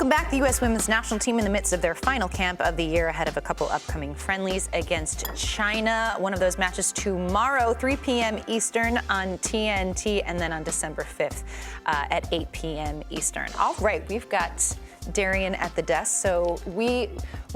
Welcome back. The U.S. women's national team in the midst of their final camp of the year ahead of a couple upcoming friendlies against China. One of those matches tomorrow, 3 p.m. Eastern on TNT, and then on December 5th at 8 p.m. Eastern. All right, we've got Darian at the desk. So we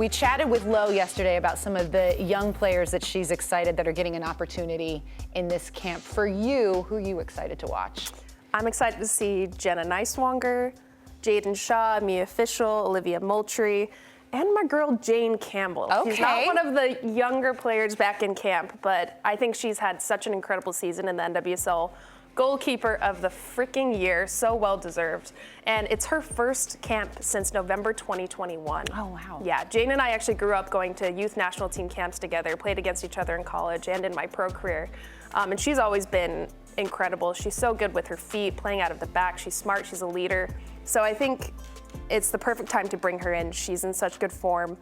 chatted with Lo yesterday about some of the young players that she's excited that are getting an opportunity in this camp. For you, who are you excited to watch? I'm excited to see Jenna Nicewanger, Jaden Shaw, Mia Fishel, Olivia Moultrie, and my girl Jane Campbell. Okay. She's not one of the younger players back in camp, but I think she's had such an incredible season in the NWSL. Goalkeeper of the freaking year, so well deserved. And it's her first camp since November 2021. Oh, wow. Yeah, Jane and I actually grew up going to youth national team camps together, played against each other in college and in my pro career. And she's always been incredible. She's so good with her feet, playing out of the back. She's smart, she's a leader. So I think it's the perfect time to bring her in. She's in such good form,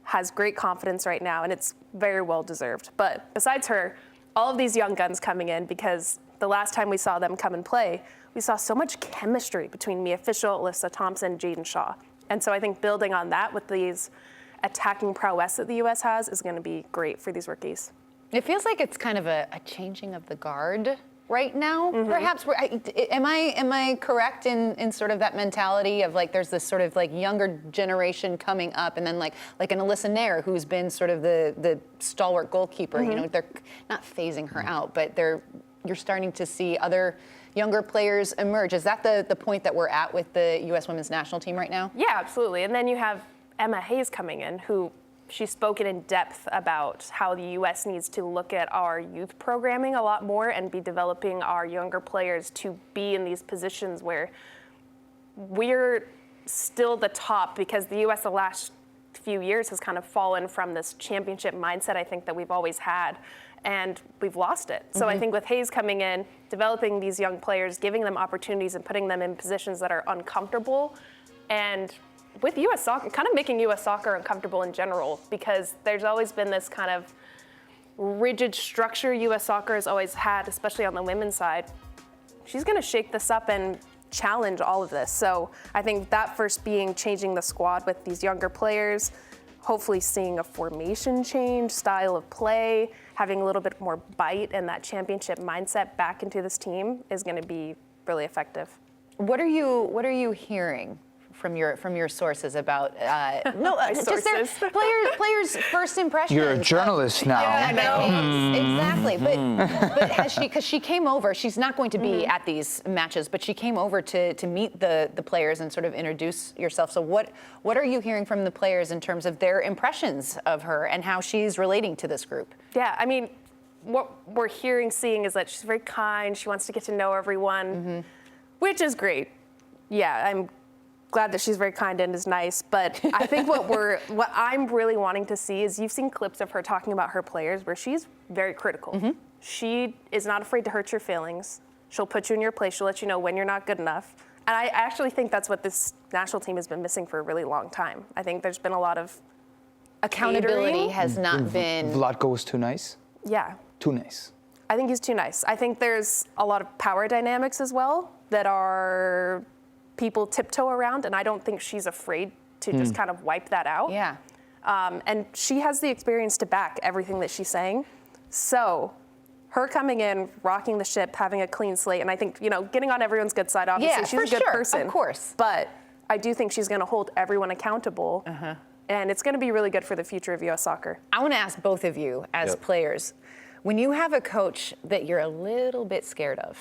has great confidence right now, and it's very well deserved. But besides her, all of these young guns coming in, because the last time we saw them come and play, we saw so much chemistry between Mia Fishel, Alyssa Thompson, Jaden Shaw. And so I think building on that with these attacking prowess that the U.S. has is going to be great for these rookies. It feels like it's kind of a changing of the guard right now, perhaps. Am I correct in sort of that mentality of like there's this sort of like younger generation coming up, and then like an Alyssa Nair who's been sort of the stalwart goalkeeper. You know, they're not phasing her out, but you're starting to see other younger players emerge. Is that the point that we're at with the U.S. women's national team right now? Yeah, absolutely. And then you have Emma Hayes coming in, who she's spoken in depth about how the U.S. needs to look at our youth programming a lot more and be developing our younger players to be in these positions where we're still the top, because the U.S. the last few years has kind of fallen from this championship mindset I think that we've always had, and we've lost it. So I think with Hayes coming in, developing these young players, giving them opportunities and putting them in positions that are uncomfortable, and with U.S. soccer, kind of making U.S. soccer uncomfortable in general, because there's always been this kind of rigid structure U.S. soccer has always had, especially on the women's side. She's going to shake this up and challenge all of this. So I think that first being changing the squad with these younger players, hopefully seeing a formation change, style of play, having a little bit more bite and that championship mindset back into this team is going to be really effective. What are you hearing from your sources about just their players' first impressions? You're a journalist now. Yeah, I know. Exactly. But has she, because she came over, she's not going to be at these matches, but she came over to meet the players and sort of introduce yourself. So what are you hearing from the players in terms of their impressions of her and how she's relating to this group? Yeah, I mean, what we're seeing is that she's very kind. She wants to get to know everyone, which is great. Yeah, I'm glad that she's very kind and is nice, but I think what I'm really wanting to see is, you've seen clips of her talking about her players where she's very critical. She is not afraid to hurt your feelings. She'll put you in your place. She'll let you know when you're not good enough. And I actually think that's what this national team has been missing for a really long time. I think there's been a lot of accountability catering. has not been. Vlatko was too nice? Yeah. Too nice. I think he's too nice. I think there's a lot of power dynamics as well that are people tiptoe around, and I don't think she's afraid to just kind of wipe that out. Yeah. And she has the experience to back everything that she's saying. So her coming in, rocking the ship, having a clean slate, and I think, getting on everyone's good side, obviously, she's a good person. Of course. But I do think she's going to hold everyone accountable, and it's going to be really good for the future of U.S. soccer. I want to ask both of you as players, when you have a coach that you're a little bit scared of,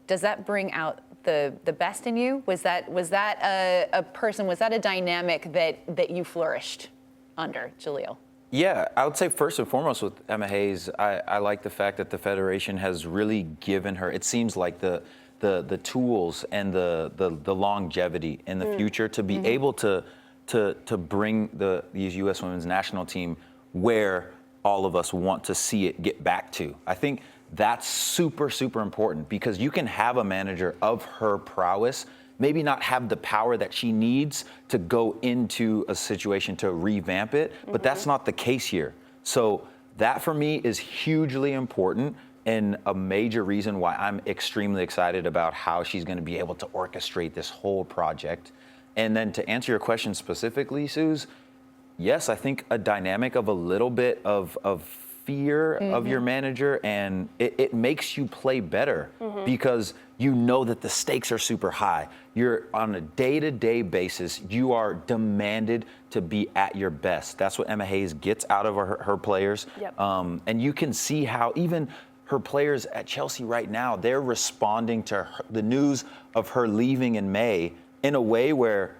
does that bring out the best in you? Was that a dynamic that you flourished under, Jaleel? Yeah, I would say first and foremost with Emma Hayes, I like the fact that the Federation has really given her, it seems like the tools and the longevity in the future to be able to bring these U.S. women's national team where all of us want to see it get back to. I think that's super, super important, because you can have a manager of her prowess, maybe not have the power that she needs to go into a situation to revamp it, but that's not the case here. So that for me is hugely important and a major reason why I'm extremely excited about how she's going to be able to orchestrate this whole project. And then to answer your question specifically, Suze, yes, I think a dynamic of a little bit of fear of your manager, and it makes you play better because you know that the stakes are super high. You're on a day-to-day basis, you are demanded to be at your best. That's what Emma Hayes gets out of her players. Yep. And you can see how even her players at Chelsea right now, they're responding to the news of her leaving in May in a way where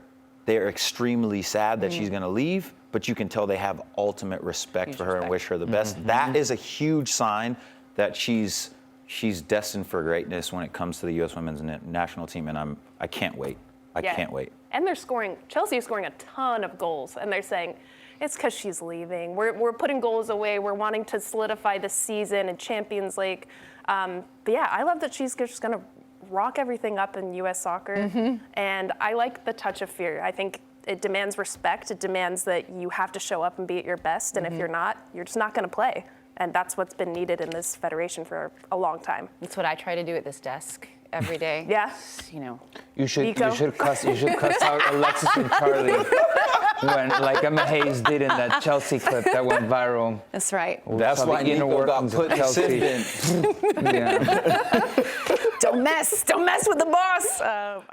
they're extremely sad that she's going to leave, but you can tell they have ultimate respect for her and wish her the best. That is a huge sign that she's destined for greatness when it comes to the U.S. Women's National Team, and I can't wait. I can't wait. And Chelsea is scoring a ton of goals, and they're saying it's because she's leaving. We're putting goals away. We're wanting to solidify the season in Champions League. But yeah, I love that she's just going to rock everything up in U.S. soccer. And I like the touch of fear. I think it demands respect. It demands that you have to show up and be at your best. And if you're not, you're just not going to play. And that's what's been needed in this federation for a long time. That's what I try to do at this desk every day. Yeah. You know. You should Nico? cuss out Alexis and Charlie when like Emma Hayes did in that Chelsea clip that went viral. That's right. That's why Nico got put in Chelsea. Yeah. Don't mess with the boss.